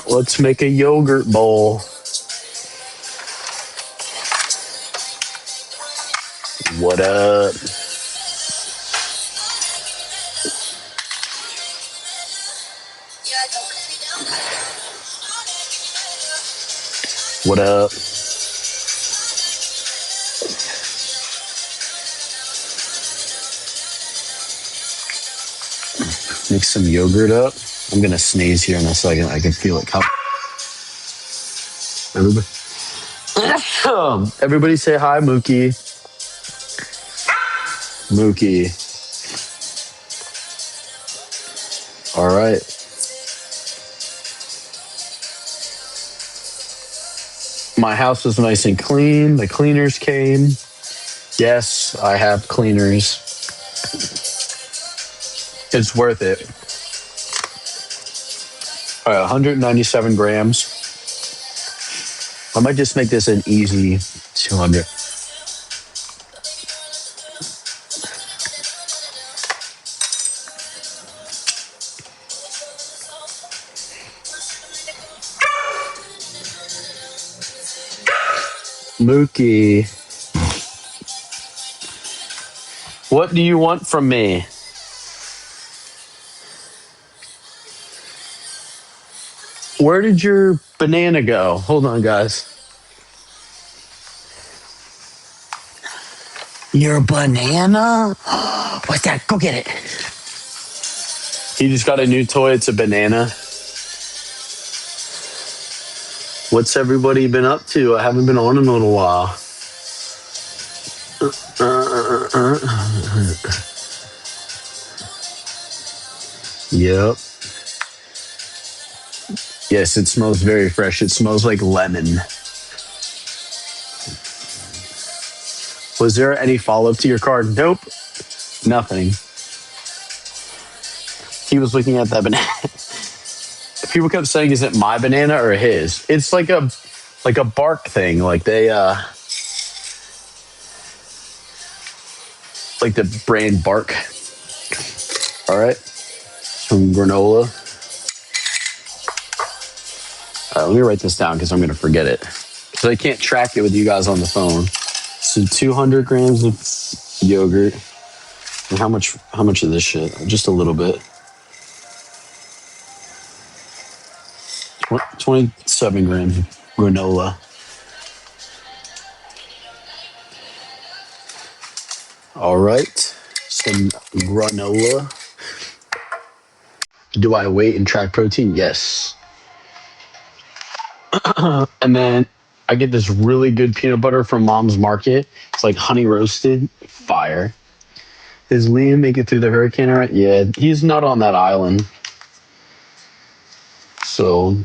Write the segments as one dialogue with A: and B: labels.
A: Let's make a yogurt bowl. What up? What up? Mix some yogurt up. I'm gonna sneeze here in a second. I can feel it coming. Everybody, everybody say hi, Mookie. Mookie. All right. My house is nice and clean. The cleaners came. Yes, I have cleaners. It's worth it. All right, 197 grams. I might just make this an easy 200. Mookie, what do you want from me? Where did your banana go? Hold on, guys. Your banana? What's that? Go get it. He just got a new toy. It's a banana. What's everybody been up to? I haven't been on in a little while. Yep. Yes, it smells very fresh. It smells like lemon. Was there any follow-up to your card? Nope. Nothing. He was looking at that banana. People kept saying, "Is it my banana or his?" It's like a bark thing. Like they like the brand Bark. All right, some granola. Let me write this down because I'm going to forget it. So I can't track it with you guys on the phone. So 200 grams of yogurt. And how much of this shit? Just a little bit. 27 grams of granola. All right. Some granola. Do I weight and track protein? Yes. And then I get this really good peanut butter from Mom's Market. It's like honey roasted. Fire. Is Liam make it through the hurricane all right? Yeah, he's not on that island. So,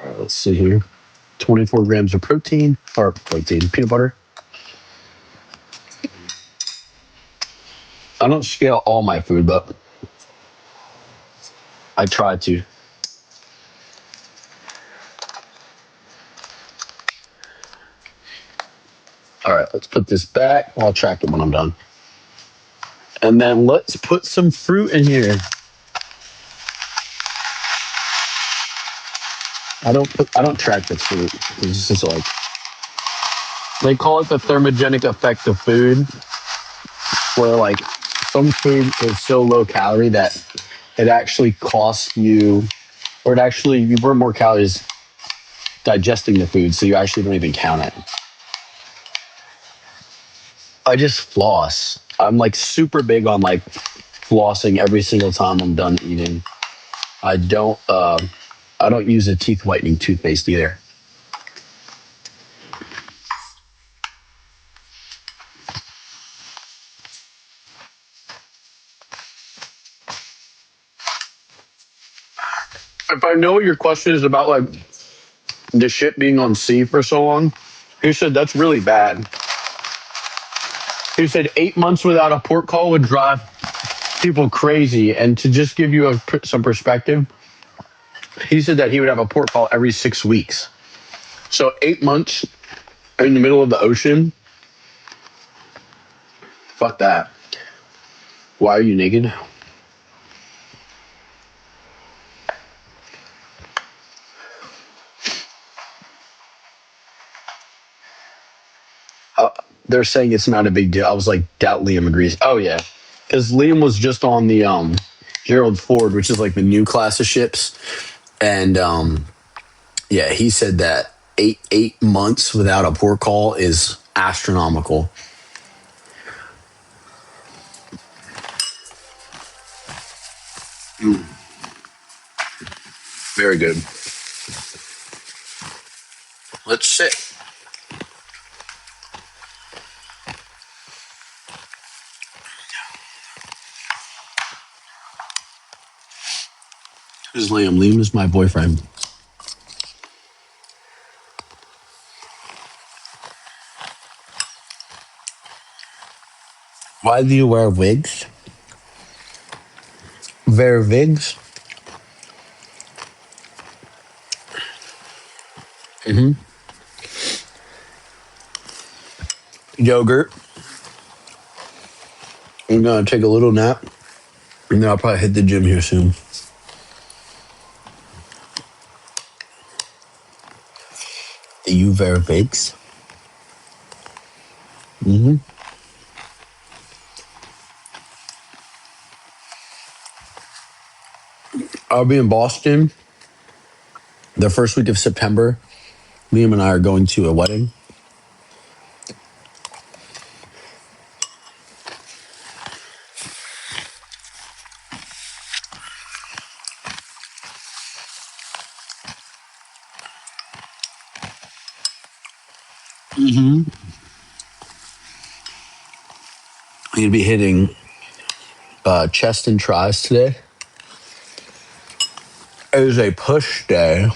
A: all right, let's see here. 24 grams of protein, peanut butter. I don't scale all my food, but I try to. All right, let's put this back. I'll track it when I'm done. And then let's put some fruit in here. I don't track the fruit. It's just like they call it the thermogenic effect of food, where like some food is so low calorie that it actually costs you, or it actually you burn more calories digesting the food, so you actually don't even count it. I just floss. I'm like super big on like flossing every single time I'm done eating. I don't use a teeth whitening toothpaste either. If I know what your question is about, like the shit being on C for so long, he said that's really bad. He said 8 months without a port call would drive people crazy. And to just give you some perspective, he said that he would have a port call every 6 weeks. So 8 months in the middle of the ocean, fuck that. Why are you naked? Uh, they're saying it's not a big deal. I was like, doubt Liam agrees. Oh yeah, because Liam was just on the Gerald Ford, which is like the new class of ships, and yeah, he said that eight months without a port call is astronomical. Very good. Let's sit. Who's Liam? Liam is my boyfriend. Why do you wear wigs? Wear wigs? Mm-hmm. Yogurt. I'm gonna take a little nap, and then I'll probably hit the gym here soon. Do you wear wigs? Mm-hmm. I'll be in Boston the first week of September. Liam and I are going to a wedding. Mm-hmm. I'm gonna be hitting chest and tries today. It is a push day.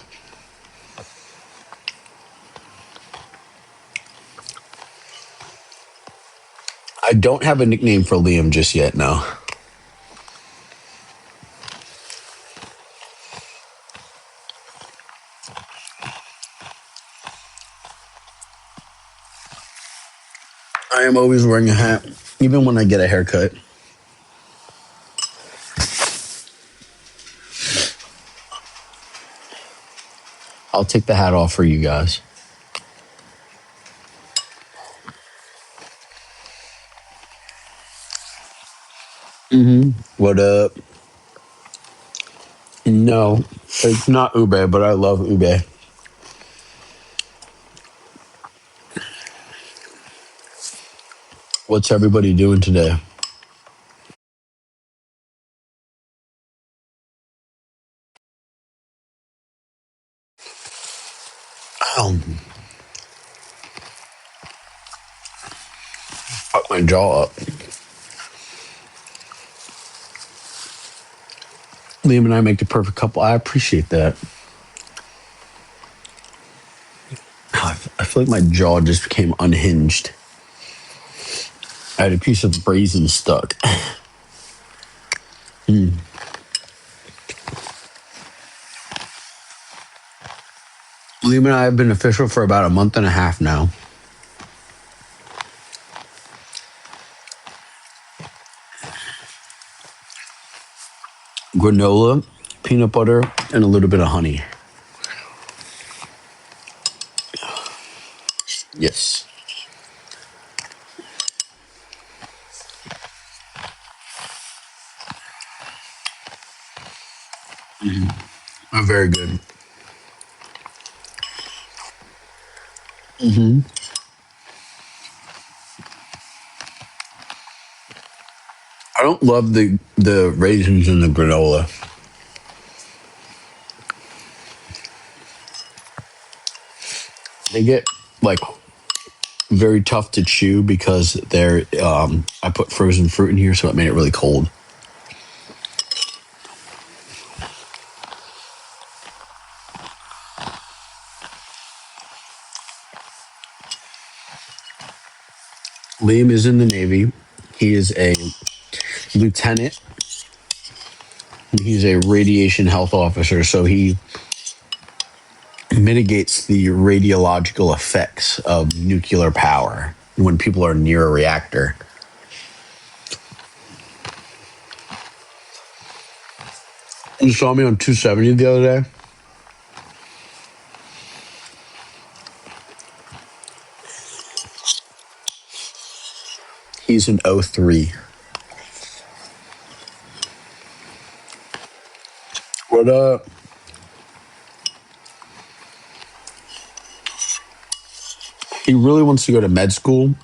A: I don't have a nickname for Liam just yet. No. I am always wearing a hat, even when I get a haircut. I'll take the hat off for you guys. Mm-hmm. What up? No, it's not ube, but I love ube. What's everybody doing today? Oh, fuck my jaw up. Liam and I make the perfect couple. I appreciate that. I feel like my jaw just became unhinged. I had a piece of raisin stuck. Mm. Liam and I have been official for about a month and a half now. Granola, peanut butter, and a little bit of honey. Yes. Very good. Hmm. I don't love the raisins in the granola. They get like very tough to chew because they're I put frozen fruit in here, so it made it really cold. Liam is in the Navy. He is a lieutenant. He's a radiation health officer, so he mitigates the radiological effects of nuclear power when people are near a reactor. You saw me on 270 the other day. He's an '03. What up? He really wants to go to med school.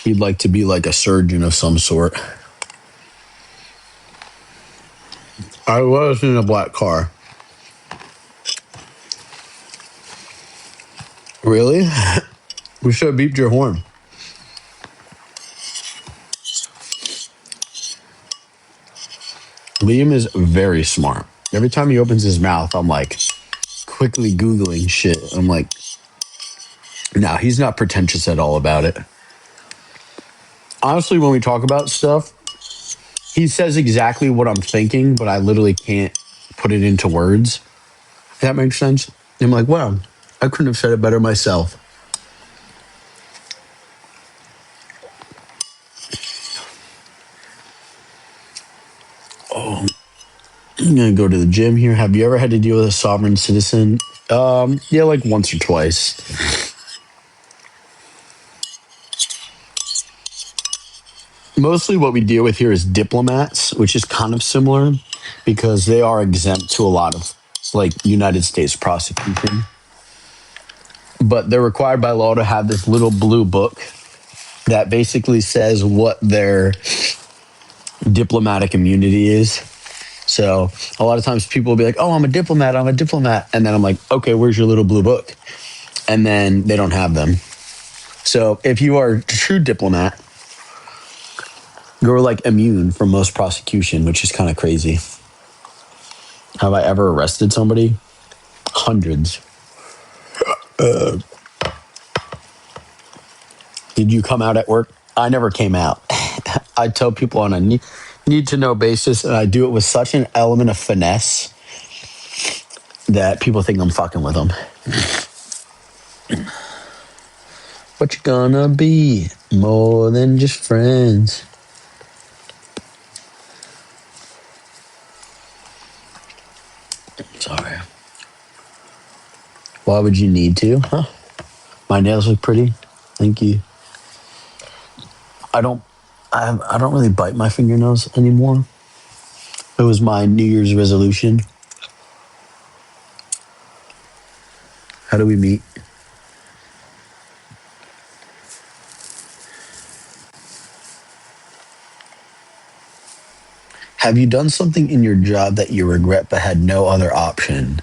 A: He'd like to be like a surgeon of some sort. I was in a black car. Really? We should have beeped your horn. Liam is very smart. Every time he opens his mouth, I'm like quickly Googling shit. I'm like, no, he's not pretentious at all about it. Honestly, when we talk about stuff, he says exactly what I'm thinking, but I literally can't put it into words. If that makes sense. I'm like, wow, I couldn't have said it better myself. Oh, I'm gonna go to the gym here. Have you ever had to deal with a sovereign citizen? Yeah, like once or twice. Mostly what we deal with here is diplomats, which is kind of similar because they are exempt to a lot of like United States prosecution. But they're required by law to have this little blue book that basically says what their diplomatic immunity is. So a lot of times people will be like, oh, I'm a diplomat. And then I'm like, okay, where's your little blue book? And then they don't have them. So if you are a true diplomat, you're like immune from most prosecution, which is kind of crazy. Have I ever arrested somebody? Hundreds. Did you come out at work? I never came out. I tell people on a need to know basis, and I do it with such an element of finesse that people think I'm fucking with them. What you gonna be? More than just friends. Sorry. Why would you need to? Huh? My nails look pretty. Thank you. I don't really bite my fingernails anymore. It was my New Year's resolution. How do we meet? Have you done something in your job that you regret but had no other option?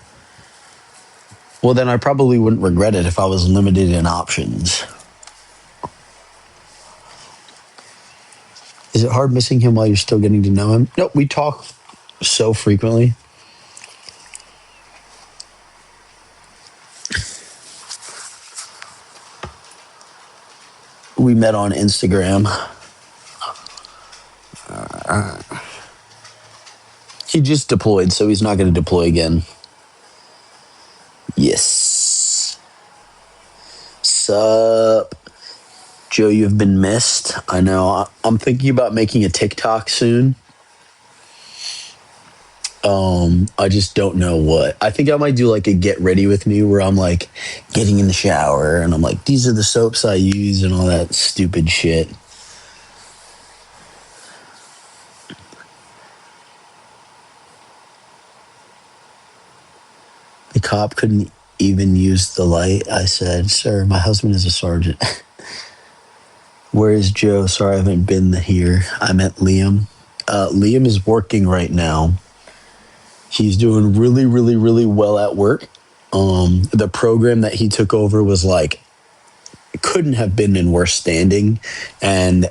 A: Well, then I probably wouldn't regret it if I was limited in options. Is it hard missing him while you're still getting to know him? No, we talk so frequently. We met on Instagram. He just deployed, so he's not going to deploy again. Yes. Sup? Joe, you've been missed. I know. I'm thinking about making a TikTok soon. I just don't know what. I think I might do like a get ready with me where I'm like getting in the shower and I'm like, these are the soaps I use and all that stupid shit. The cop couldn't even use the light. I said, sir, my husband is a sergeant. Where is Joe? Sorry, I haven't been here. I met Liam. Liam is working right now. He's doing really, really, really well at work. The program that he took over was like, couldn't have been in worse standing. And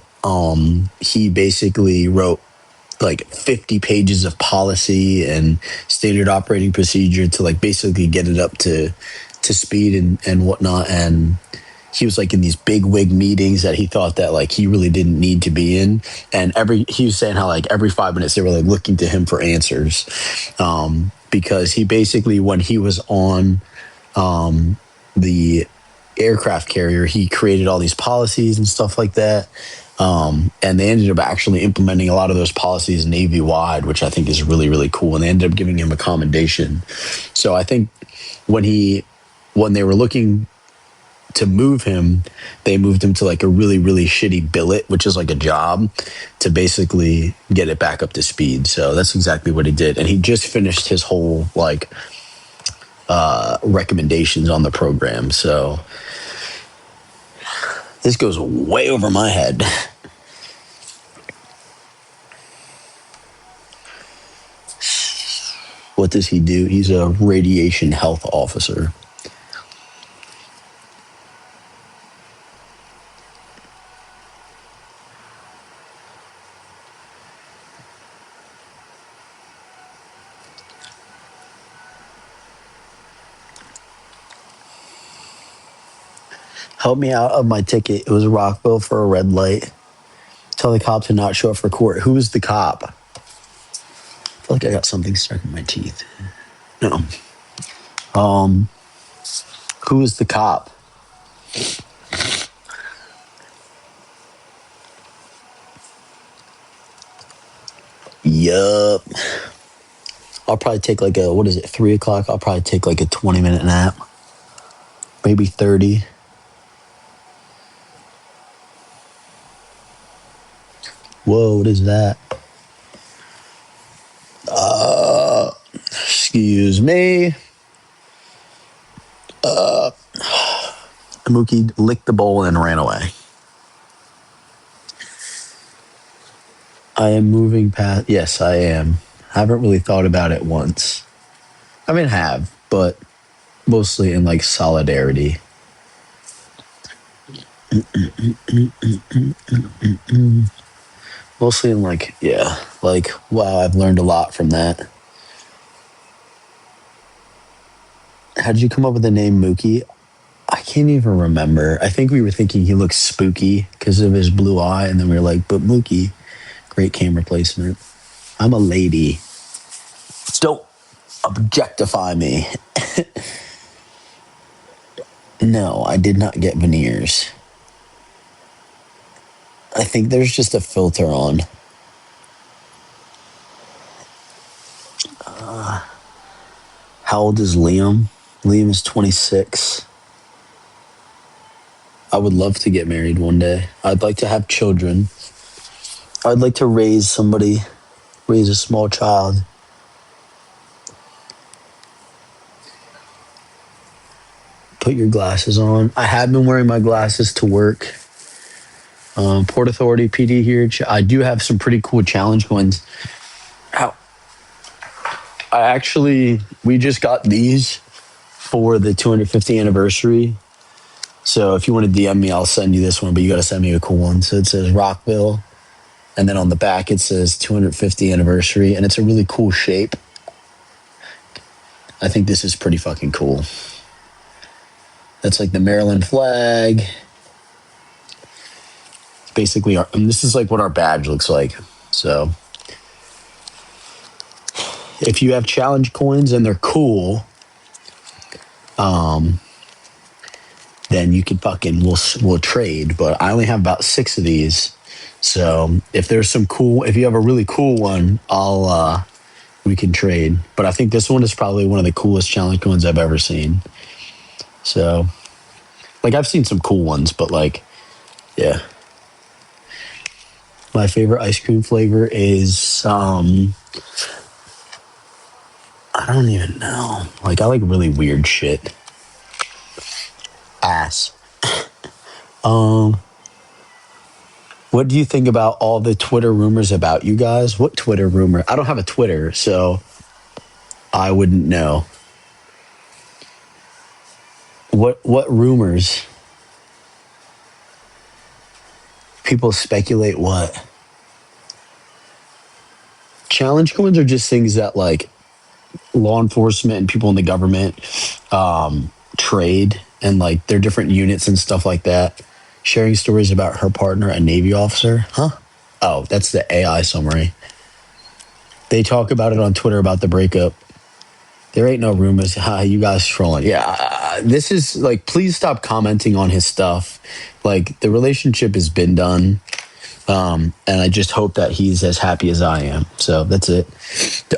A: he basically wrote like 50 pages of policy and standard operating procedure to like basically get it up to speed and whatnot. And he was like in these big wig meetings that he thought that like he really didn't need to be in. And he was saying how like every 5 minutes they were like looking to him for answers. Because he basically, when he was on the aircraft carrier, he created all these policies and stuff like that. And they ended up actually implementing a lot of those policies Navy wide, which I think is really, really cool. And they ended up giving him a commendation. So I think when they were looking to move him, they moved him to like a really, really shitty billet, which is like a job, to basically get it back up to speed. So that's exactly what he did. And he just finished his whole like recommendations on the program. So this goes way over my head. What does he do? He's a radiation health officer. Help me out of my ticket. It was Rockville for a red light. Tell the cop to not show up for court. Who is the cop? I feel like I got something stuck in my teeth. No. Who is the cop? Yup. I'll probably take like a, 3 o'clock? I'll probably take like a 20-minute nap. Maybe 30. Whoa, what is that? Excuse me. Mookie licked the bowl and ran away. I am moving past. Yes, I am. Haven't really thought about it once. I mean, have, but mostly in like solidarity. Mostly in like, yeah, like, wow, I've learned a lot from that. How did you come up with the name Mookie? I can't even remember. I think we were thinking he looks spooky because of his blue eye, and then we were like, but Mookie, great camera placement. I'm a lady. Don't objectify me. No, I did not get veneers. I think there's just a filter on. How old is Liam? Liam is 26. I would love to get married one day. I'd like to have children. I'd like to raise a small child. Put your glasses on. I have been wearing my glasses to work. Port Authority PD here. I do have some pretty cool challenge coins. We just got these for the 250th anniversary. So if you want to DM me, I'll send you this one, but you got to send me a cool one. So it says Rockville, and then on the back it says 250th anniversary, and it's a really cool shape. I think this is pretty fucking cool. That's like the Maryland flag. Basically, this is like what our badge looks like. So if you have challenge coins and they're cool, then you can we'll trade. But I only have about 6 of these. So if you have a really cool one, we can trade. But I think this one is probably one of the coolest challenge coins I've ever seen. So, like, I've seen some cool ones, but like, yeah. My favorite ice cream flavor is, I don't even know. Like, I like really weird shit. Ass. What do you think about all the Twitter rumors about you guys? What Twitter rumor? I don't have a Twitter, so I wouldn't know. What rumors? People speculate what? Challenge coins are just things that like law enforcement and people in the government trade, and like they're different units and stuff like that. Sharing stories about her partner, a Navy officer. Huh? Oh, that's the AI summary. They talk about it on Twitter about the breakup. There ain't no rumors. Ha, you guys trolling. Yeah, this is like, please stop commenting on his stuff. Like, the relationship has been done. And I just hope that he's as happy as I am. So that's it.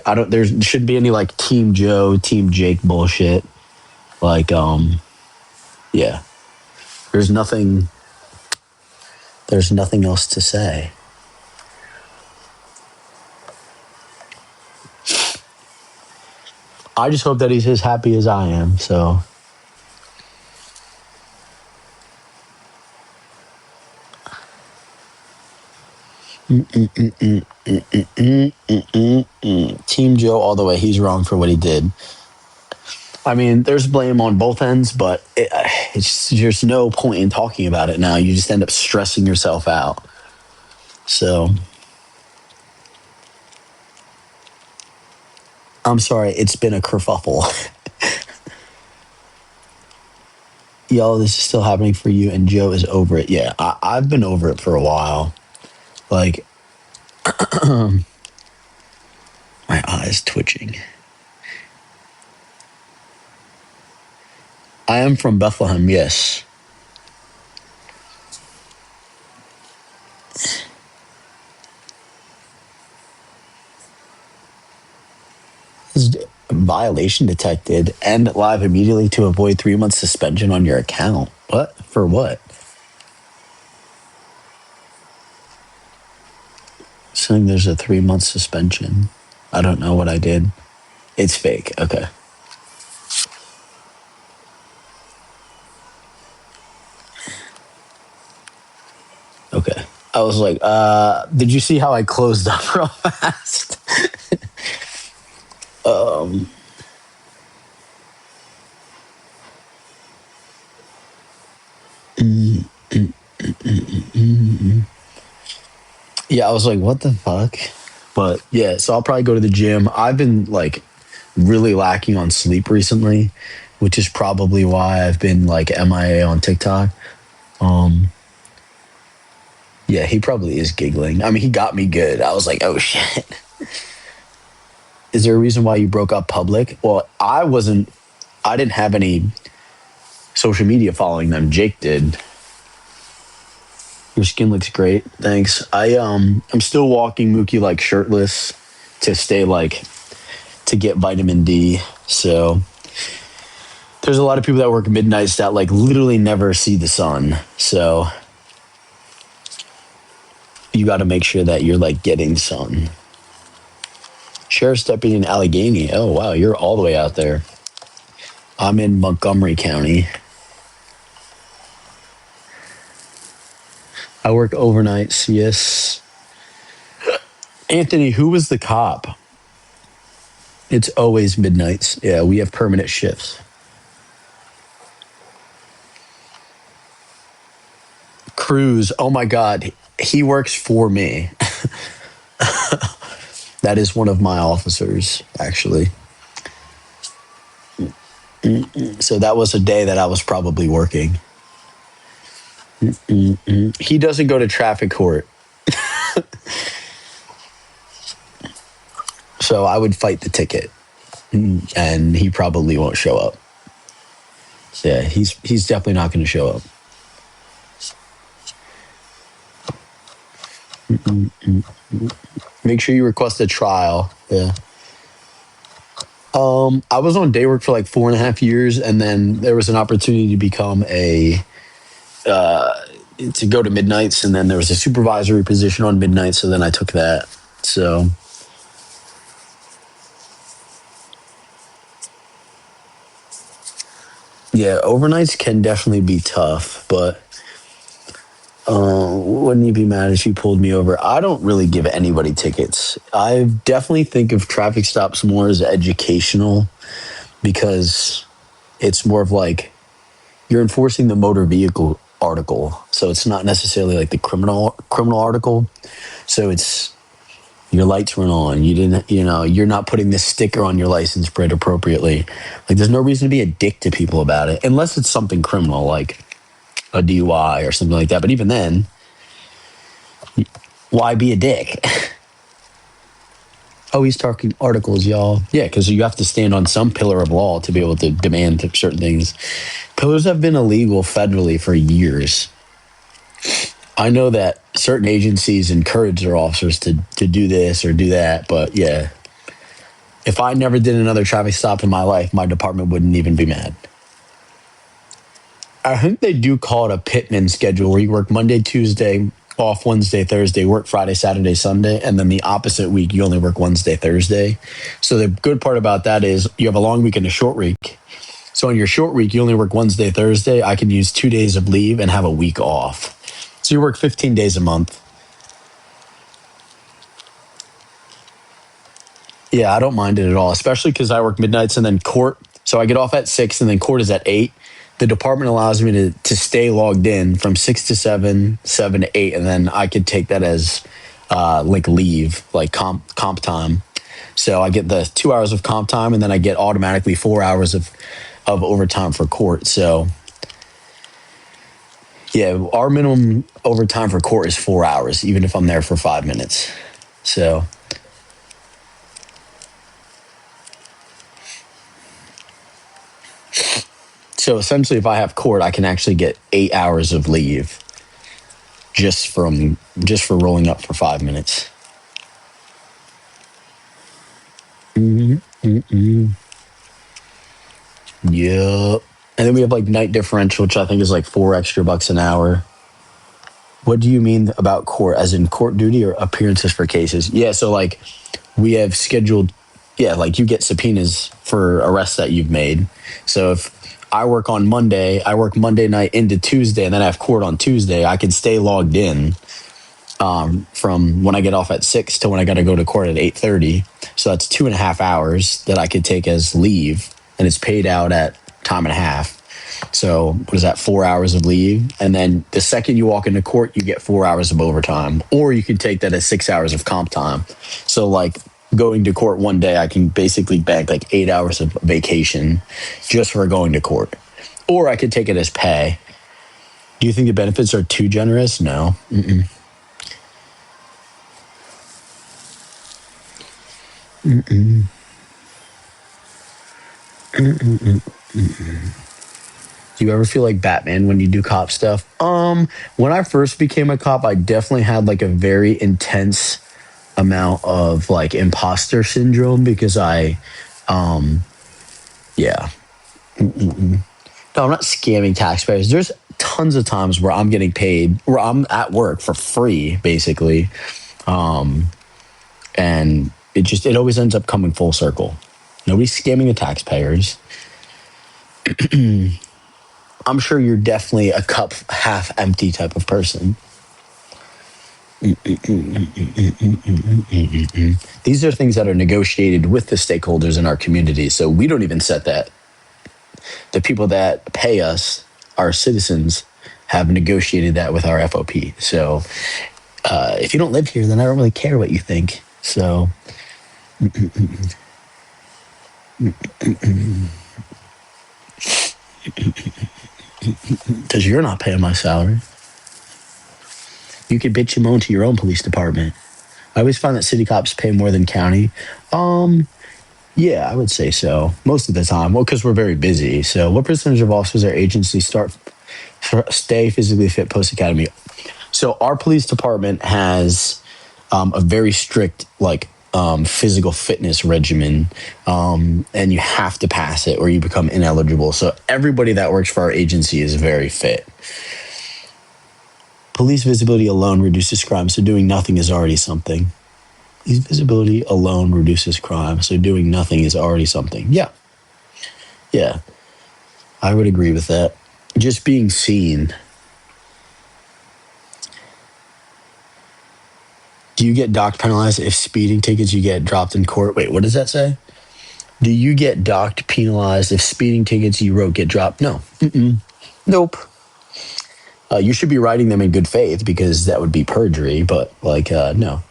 A: I don't. There shouldn't be any like Team Joe, Team Jake bullshit. Like, yeah. There's nothing. There's nothing else to say. I just hope that he's as happy as I am. So. Team Joe all the way. He's wrong for what he did. I mean, there's blame on both ends, but it's there's no point in talking about it now. You just end up stressing yourself out. So, I'm sorry, it's been a kerfuffle. Yo, this is still happening for you, and Joe is over it. Yeah, I've been over it for a while. Like, my eyes twitching. I am from Bethlehem, yes. Violation detected. End live immediately to avoid 3 month suspension on your account. What? For what? Saying there's a 3 month suspension. I don't know what I did. It's fake. Okay. Okay. I was like, did you see how I closed up real fast? Yeah, I was like, what the fuck? But yeah, so I'll probably go to the gym. I've been like really lacking on sleep recently, which is probably why I've been like MIA on TikTok. Um, yeah, he probably is giggling. I mean, he got me good. I was like, oh shit. Is there a reason why you broke up public? Well, I didn't have any social media following them. Jake did. Your skin looks great. Thanks. I'm still walking Mookie like shirtless to stay like to get vitamin D. So there's a lot of people that work midnights that like literally never see the sun. So you got to make sure that you're like getting sun. Sheriff's deputy in Allegheny. Oh wow, you're all the way out there. I'm in Montgomery County. I work overnights, yes. Anthony, who was the cop? It's always midnights. Yeah, we have permanent shifts. Cruz, oh my God, he works for me. That is one of my officers, actually. So that was a day that I was probably working. He doesn't go to traffic court. So I would fight the ticket, and he probably won't show up. Yeah, he's definitely not going to show up. Make sure you request a trial. Yeah. I was on day work for like 4.5 years, and then there was an opportunity to become to go to midnights, and then there was a supervisory position on midnights, so then I took that. So yeah, overnights can definitely be tough, but wouldn't you be mad if you pulled me over? I don't really give anybody tickets. I definitely think of traffic stops more as educational because it's more of like you're enforcing the motor vehicle article. So it's not necessarily like the criminal article. So it's your lights weren't on. You didn't, you're not putting this sticker on your license plate appropriately. Like there's no reason to be a dick to people about it unless it's something criminal like a DUI or something like that. But even then, why be a dick? Oh, he's talking articles, y'all. Yeah, because you have to stand on some pillar of law to be able to demand certain things. Pillars have been illegal federally for years. I know that certain agencies encourage their officers to do this or do that. But yeah, if I never did another traffic stop in my life, my department wouldn't even be mad. I think they do call it a pitman schedule where you work Monday, Tuesday, off Wednesday, Thursday, work Friday, Saturday, Sunday, and then the opposite week you only work Wednesday, Thursday. So the good part about that is you have a long week and a short week. So in your short week, you only work Wednesday, Thursday. I can use 2 days of leave and have a week off. So you work 15 days a month. Yeah, I don't mind it at all, especially because I work midnights and then court. So I get off at 6 and then court is at 8. The department allows me to stay logged in from 6 to 7, 7 to 8, and then I could take that as like leave, like comp time. So I get the 2 hours of comp time, and then I get automatically 4 hours of overtime for court. So yeah, our minimum overtime for court is 4 hours, even if I'm there for 5 minutes. So so essentially, if I have court, I can actually get 8 hours of leave just for rolling up for 5 minutes. Yep. And then we have like night differential, which I think is like $4 extra an hour. What do you mean about court? As in court duty or appearances for cases? Yeah, so like we have scheduled, yeah, like you get subpoenas for arrests that you've made. So if I work on Monday, I work Monday night into Tuesday, and then I have court on Tuesday, I can stay logged in from when I get off at 6 to when I got to go to court at 8:30. So that's 2.5 hours that I could take as leave, and it's paid out at time and a half. So what is that? 4 hours of leave, and then the second you walk into court, you get 4 hours of overtime, or you could take that as 6 hours of comp time. So like going to court one day, I can basically bank like 8 hours of vacation just for going to court, or I could take it as pay. Do you think the benefits are too generous? No. Mm-mm. Do you ever feel like Batman when you do cop stuff? When I first became a cop, I definitely had like a very intense amount of like imposter syndrome because yeah. No, I'm not scamming taxpayers. There's tons of times where I'm getting paid, where I'm at work for free, basically. And it always ends up coming full circle. Nobody's scamming the taxpayers. I'm sure you're definitely a cup half empty type of person. These are things that are negotiated with the stakeholders in our community. So we don't even set that. The people that pay us, our citizens, have negotiated that with our FOP. So if you don't live here, then I don't really care what you think. So because you're not paying my salary. You could bitch and moan to your own police department. I always find that city cops pay more than county. Yeah, I would say so. Most of the time. Well, because we're very busy. So what percentage of officers or agencies stay physically fit post-academy? So our police department has a very strict, like, physical fitness regimen, and you have to pass it or you become ineligible. So everybody that works for our agency is very fit. Police visibility alone reduces crime, so doing nothing is already something. Police visibility alone reduces crime, so doing nothing is already something. Yeah. Yeah. I would agree with that. Just being seen. Do you get docked penalized if speeding tickets you get dropped in court? Wait, what does that say? Do you get docked penalized if speeding tickets you wrote get dropped? No. Mm-mm. Nope. You should be writing them in good faith because that would be perjury, but like, no.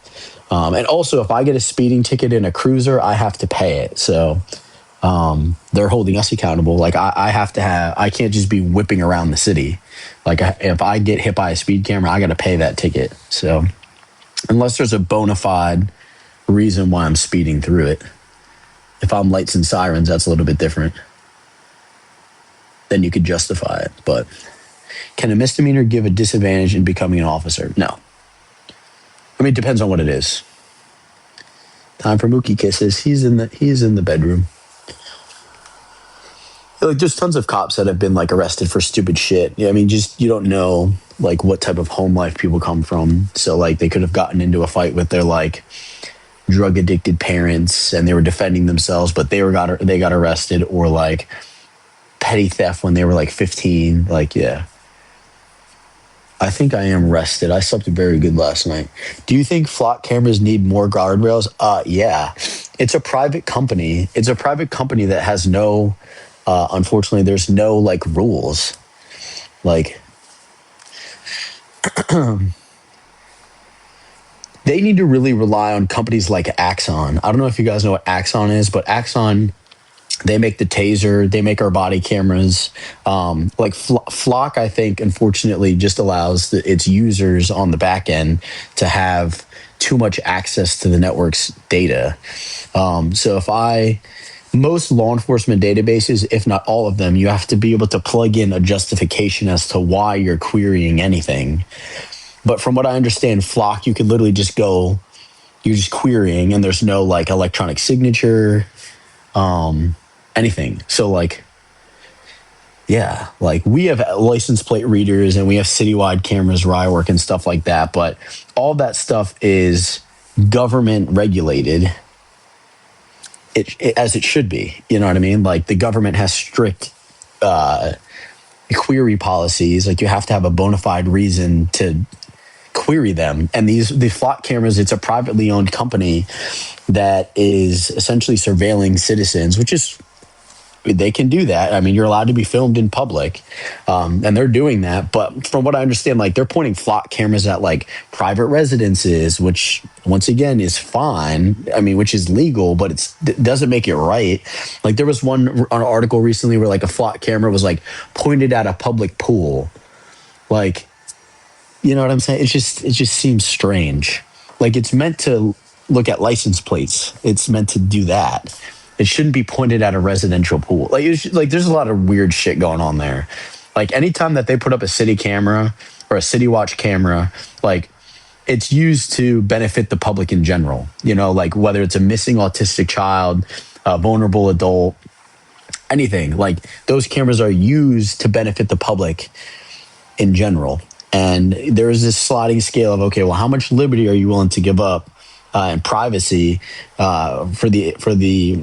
A: And also, if I get a speeding ticket in a cruiser, I have to pay it. So they're holding us accountable. Like I can't just be whipping around the city. Like if I get hit by a speed camera, I got to pay that ticket. So unless there's a bona fide reason why I'm speeding through it. If I'm lights and sirens, that's a little bit different. Then you could justify it. But can a misdemeanor give a disadvantage in becoming an officer? No. I mean, it depends on what it is. Time for Mookie kisses. He's in the bedroom. Like, there's tons of cops that have been like arrested for stupid shit. Yeah, I mean, just you don't know like what type of home life people come from. So like they could have gotten into a fight with their like drug addicted parents and they were defending themselves, but they got arrested, or like petty theft when they were like 15. Like, yeah. I think I am rested. I slept very good last night. Do you think flock cameras need more guardrails? Yeah. It's a private company. It's a private company that has no, unfortunately, there's no like rules. Like, they need to really rely on companies like Axon. I don't know if you guys know what Axon is, but Axon, they make the taser, they make our body cameras. Like Flock, I think, unfortunately, just allows its users on the back end to have too much access to the network's data. So most law enforcement databases, if not all of them, you have to be able to plug in a justification as to why you're querying anything. But from what I understand, Flock, you could literally just go, you're just querying, and there's no like electronic signature, anything. So like, yeah, like we have license plate readers and we have citywide cameras where I work and stuff like that. But all that stuff is government regulated. As it should be. You know what I mean? Like the government has strict query policies. Like you have to have a bona fide reason to query them. And the flock cameras, it's a privately owned company that is essentially surveilling citizens, which is, they can do that. I mean, you're allowed to be filmed in public, and they're doing that. But from what I understand, like they're pointing flock cameras at like private residences, which once again is fine. I mean, which is legal, but it doesn't make it right. Like there was an article recently where like a flock camera was like pointed at a public pool. Like, you know what I'm saying? It just seems strange. Like it's meant to look at license plates. It's meant to do that. It shouldn't be pointed at a residential pool. Like there's a lot of weird shit going on there. Like anytime that they put up a city camera or a city watch camera, like it's used to benefit the public in general. You know, like whether it's a missing autistic child, a vulnerable adult, anything. Like those cameras are used to benefit the public in general. And there is this sliding scale of, okay, well, how much liberty are you willing to give up and privacy for the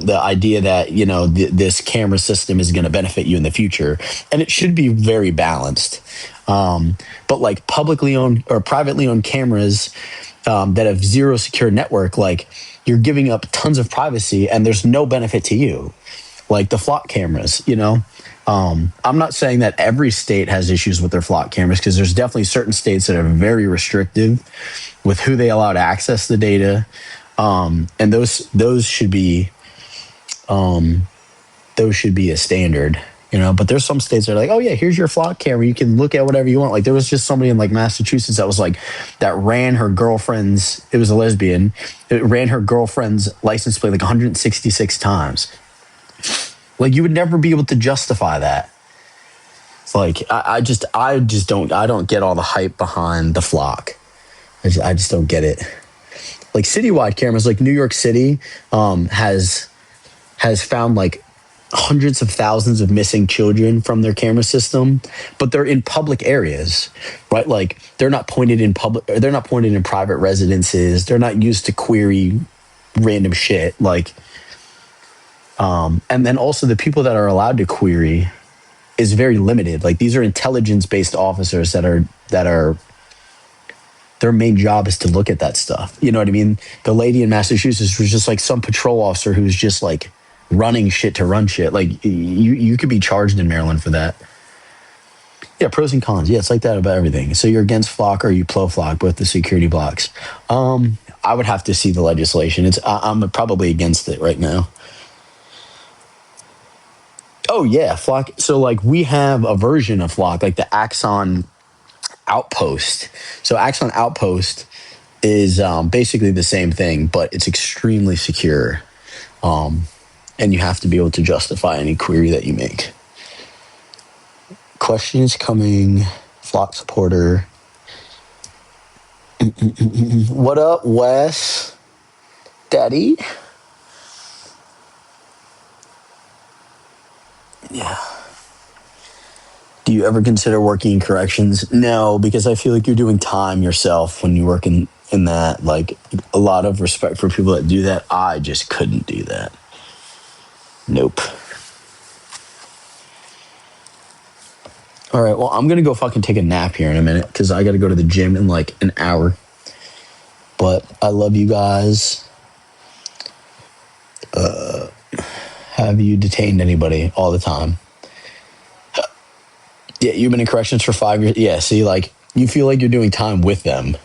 A: idea that, you know, this camera system is going to benefit you in the future? And it should be very balanced. But like publicly owned or privately owned cameras that have zero secure network, like you're giving up tons of privacy and there's no benefit to you. Like the flock cameras, you know. I'm not saying that every state has issues with their flock cameras, because there's definitely certain states that are very restrictive with who they allow to access the data, and those should be a standard, you know. But there's some states that are like, oh yeah, here's your flock camera, you can look at whatever you want. Like there was just somebody in like Massachusetts that was like, that ran her girlfriend's, it was a lesbian, it ran her girlfriend's license plate like 166 times. Like you would never be able to justify that. It's like I don't get all the hype behind the flock. I just don't get it. Like citywide cameras, like New York City has found like hundreds of thousands of missing children from their camera system, but they're in public areas, right? Like they're not pointed in public, they're not pointed in private residences. They're not used to query random shit. Like, and then also the people that are allowed to query is very limited. Like these are intelligence-based officers that are their main job is to look at that stuff. You know what I mean? The lady in Massachusetts was just like some patrol officer who's just like running shit to run shit. Like you could be charged in Maryland for that. Yeah, pros and cons. Yeah, it's like that about everything. So you're against flock or you pro flock, both the security blocks. I would have to see the legislation. I'm probably against it right now. Oh yeah, flock. So like we have a version of flock, like the Axon Outpost. So Axon Outpost is basically the same thing, but it's extremely secure, and you have to be able to justify any query that you make. Questions coming, flock supporter. What up, Wes? Daddy? Yeah. Do you ever consider working in corrections? No, because I feel like you're doing time yourself when you work in that. Like, a lot of respect for people that do that. I just couldn't do that. Nope. All right, well, I'm going to go fucking take a nap here in a minute because I got to go to the gym in like an hour. But I love you guys. Have you detained anybody all the time? Yeah, you've been in corrections for 5 years. Yeah, see, like, you feel like you're doing time with them.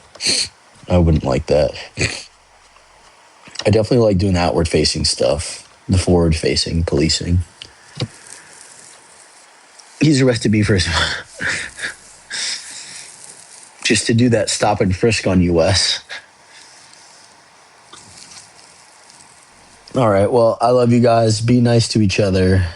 A: I wouldn't like that. I definitely like doing the outward facing stuff, the forward facing policing. He's arrested me for just to do that stop and frisk on you, Wes. All right, well, I love you guys. Be nice to each other.